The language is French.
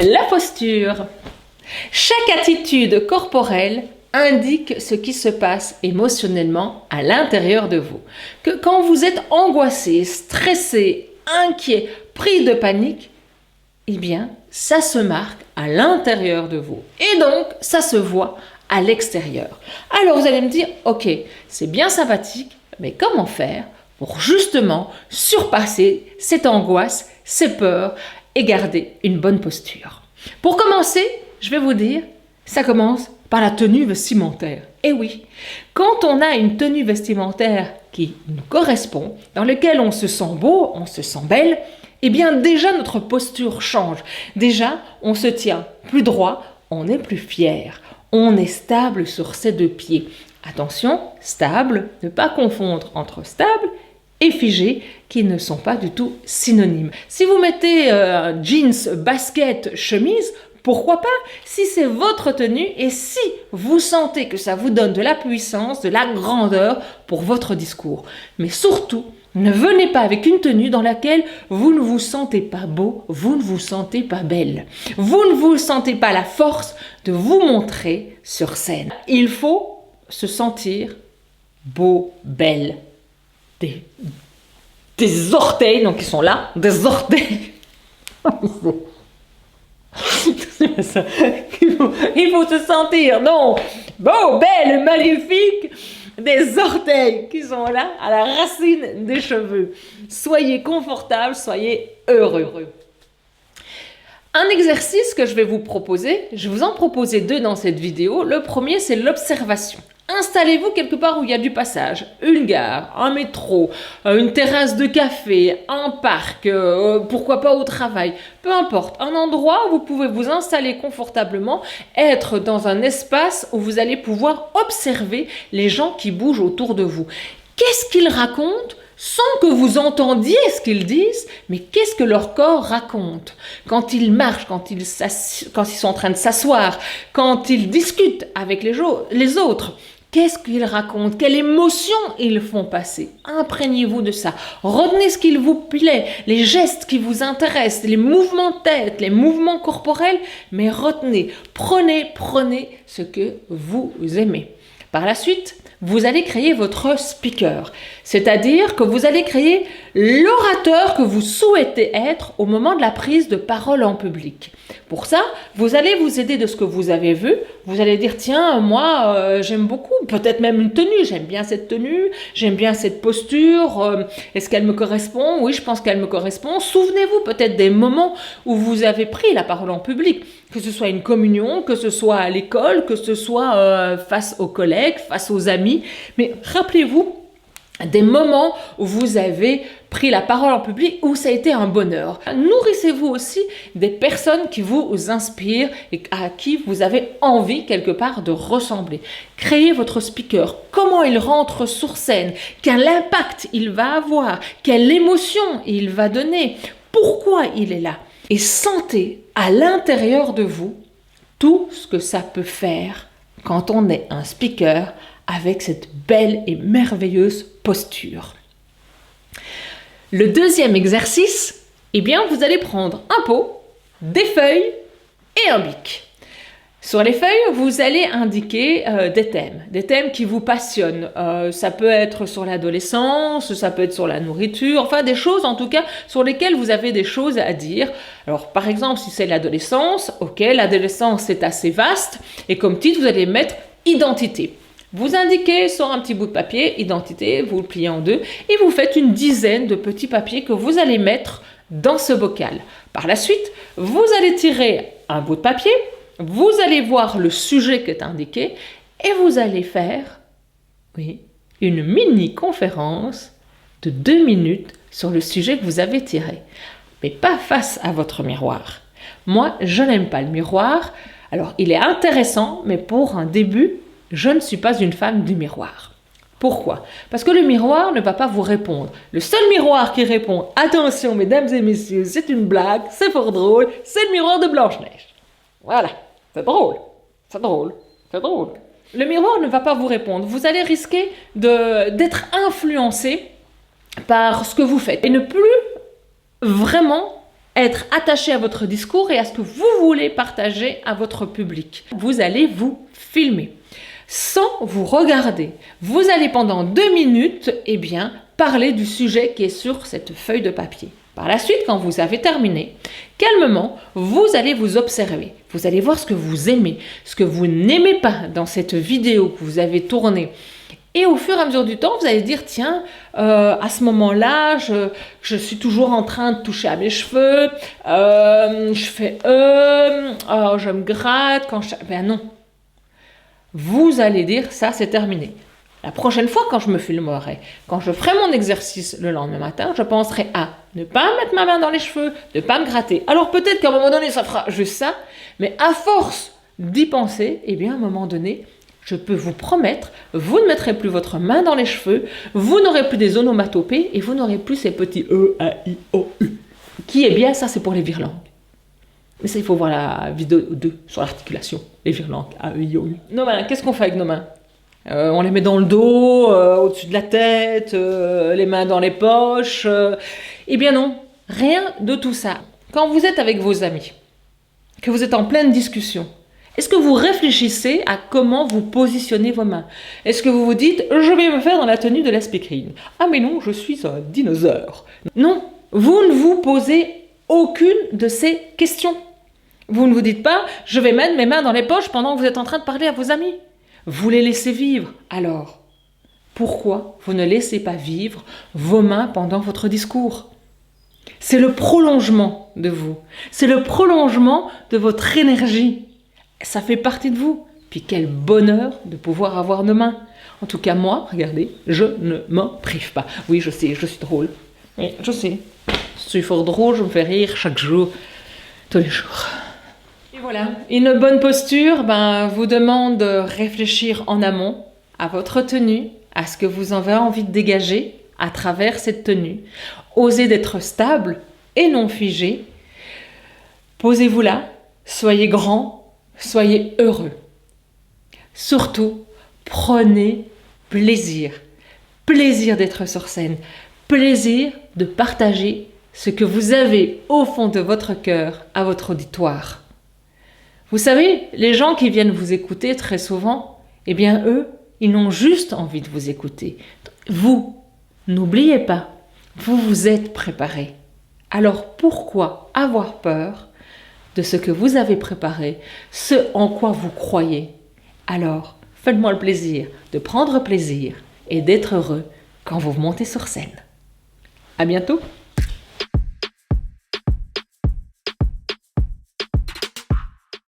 La posture. Chaque attitude corporelle indique ce qui se passe émotionnellement à l'intérieur de vous. Que quand vous êtes angoissé, stressé, inquiet, pris de panique, eh bien, ça se marque à l'intérieur de vous. Et donc, ça se voit à l'extérieur. Alors, vous allez me dire, ok, c'est bien sympathique, mais comment faire pour justement surpasser cette angoisse, ces peurs et garder une bonne posture? Pour commencer, je vais vous dire, ça commence par la tenue vestimentaire. Et oui, quand on a une tenue vestimentaire qui nous correspond, dans laquelle on se sent beau, on se sent belle, eh bien déjà notre posture change. Déjà, on se tient plus droit, on est plus fier, on est stable sur ses deux pieds. Attention, stable, ne pas confondre entre stable et figé, qui ne sont pas du tout synonymes. Si vous mettez jeans, basket, chemise, pourquoi pas, si c'est votre tenue et si vous sentez que ça vous donne de la puissance, de la grandeur pour votre discours. Mais surtout, ne venez pas avec une tenue dans laquelle vous ne vous sentez pas beau, vous ne vous sentez pas belle. Vous ne vous sentez pas la force de vous montrer sur scène. Il faut se sentir beau, belle. Des orteils, donc ils sont là, des orteils. C'est ça. Il faut se sentir, non, beau, belle, magnifique, des orteils qui sont là à la racine des cheveux. Soyez confortable, soyez heureux. Un exercice que je vais vous proposer, je vais vous en proposer deux dans cette vidéo. Le premier, c'est l'observation. Installez-vous quelque part où il y a du passage, une gare, un métro, une terrasse de café, un parc, pourquoi pas au travail, peu importe, un endroit où vous pouvez vous installer confortablement, être dans un espace où vous allez pouvoir observer les gens qui bougent autour de vous. Qu'est-ce qu'ils racontent ? Sans que vous entendiez ce qu'ils disent, mais qu'est-ce que leur corps raconte? Quand ils marchent, quand ils sont en train de s'asseoir, quand ils discutent avec les autres, qu'est-ce qu'ils racontent? Quelle émotion ils font passer? Imprégnez-vous de ça. Retenez ce qu'il vous plaît, les gestes qui vous intéressent, les mouvements de tête, les mouvements corporels, mais retenez, prenez ce que vous aimez. Par la suite, vous allez créer votre speaker, c'est-à-dire que vous allez créer l'orateur que vous souhaitez être au moment de la prise de parole en public. Pour ça, vous allez vous aider de ce que vous avez vu. Vous allez dire, tiens, moi, j'aime beaucoup, peut-être même une tenue. J'aime bien cette tenue, j'aime bien cette posture. Est-ce qu'elle me correspond? Oui, je pense qu'elle me correspond. Souvenez-vous peut-être des moments où vous avez pris la parole en public, que ce soit une communion, que ce soit à l'école, que ce soit face aux collègues, face aux amis. Mais rappelez-vous des moments où vous avez pris la parole en public, où ça a été un bonheur. Nourrissez-vous aussi des personnes qui vous inspirent et à qui vous avez envie quelque part de ressembler. Créez votre speaker, comment il rentre sur scène, quel impact il va avoir, quelle émotion il va donner, pourquoi il est là. Et sentez à l'intérieur de vous tout ce que ça peut faire quand on est un speaker avec cette belle et merveilleuse posture. Le deuxième exercice, eh bien, vous allez prendre un pot, des feuilles et un bic. Sur les feuilles, vous allez indiquer des thèmes qui vous passionnent. Ça peut être sur l'adolescence, ça peut être sur la nourriture, enfin des choses en tout cas sur lesquelles vous avez des choses à dire. Alors par exemple, si c'est l'adolescence, ok, l'adolescence c'est assez vaste et comme titre, vous allez mettre identité. Vous indiquez sur un petit bout de papier, identité, vous le pliez en deux et vous faites une dizaine de petits papiers que vous allez mettre dans ce bocal. Par la suite, vous allez tirer un bout de papier, vous allez voir le sujet qui est indiqué et vous allez faire une mini-conférence de 2 minutes sur le sujet que vous avez tiré. Mais pas face à votre miroir. Moi, je n'aime pas le miroir. Alors, il est intéressant, mais pour un début, je ne suis pas une fan du miroir. Pourquoi? Parce que le miroir ne va pas vous répondre. Le seul miroir qui répond « Attention, mesdames et messieurs, c'est une blague, c'est fort drôle, c'est le miroir de Blanche-Neige. » Voilà, c'est drôle, c'est drôle, c'est drôle. Le miroir ne va pas vous répondre. Vous allez risquer d'être influencé par ce que vous faites et ne plus vraiment être attaché à votre discours et à ce que vous voulez partager à votre public. Vous allez vous filmer sans vous regarder. Vous allez pendant 2 minutes, parler du sujet qui est sur cette feuille de papier. Par la suite, quand vous avez terminé, calmement, vous allez vous observer. Vous allez voir ce que vous aimez, ce que vous n'aimez pas dans cette vidéo que vous avez tournée. Et au fur et à mesure du temps, vous allez dire, tiens, à ce moment-là, je suis toujours en train de toucher à mes cheveux, je fais oh, je me gratte quand je... Ben non. Vous allez dire, ça c'est terminé. La prochaine fois, quand je me filmerai, quand je ferai mon exercice le lendemain matin, je penserai à ne pas mettre ma main dans les cheveux, ne pas me gratter. Alors peut-être qu'à un moment donné, ça fera juste ça, mais à force d'y penser, à un moment donné, je peux vous promettre, vous ne mettrez plus votre main dans les cheveux, vous n'aurez plus des onomatopées et vous n'aurez plus ces petits E, A, I, O, U. Qui est bien, ça c'est pour les virelangues. Mais ça, il faut voir la vidéo 2 sur l'articulation, les virelangues, A, E, I, O, U. Nos mains, qu'est-ce qu'on fait avec nos mains? On les met dans le dos, au-dessus de la tête, les mains dans les poches. Eh bien non, rien de tout ça. Quand vous êtes avec vos amis, que vous êtes en pleine discussion, est-ce que vous réfléchissez à comment vous positionnez vos mains? Est-ce que vous vous dites, je vais me faire dans la tenue de la speakerine? Ah mais non, je suis un dinosaure. Non, vous ne vous posez aucune de ces questions. Vous ne vous dites pas, je vais mettre mes mains dans les poches pendant que vous êtes en train de parler à vos amis. Vous les laissez vivre. Alors, pourquoi vous ne laissez pas vivre vos mains pendant votre discours? C'est le prolongement de vous. C'est le prolongement de votre énergie. Ça fait partie de vous. Puis quel bonheur de pouvoir avoir nos mains. En tout cas, moi, regardez, je ne m'en prive pas. Oui, je sais, je suis drôle. Oui, je sais. Je suis fort drôle, je me fais rire chaque jour, tous les jours. Et voilà, une bonne posture vous demande de réfléchir en amont à votre tenue, à ce que vous avez envie de dégager à travers cette tenue. Osez d'être stable et non figé. Posez-vous là, soyez grand, soyez heureux. Surtout, prenez plaisir. Plaisir d'être sur scène. Plaisir de partager ce que vous avez au fond de votre cœur à votre auditoire. Vous savez, les gens qui viennent vous écouter très souvent, eux, ils n'ont juste envie de vous écouter. Vous, n'oubliez pas, vous vous êtes préparé. Alors pourquoi avoir peur de ce que vous avez préparé, ce en quoi vous croyez? Alors, faites-moi le plaisir de prendre plaisir et d'être heureux quand vous montez sur scène. À bientôt!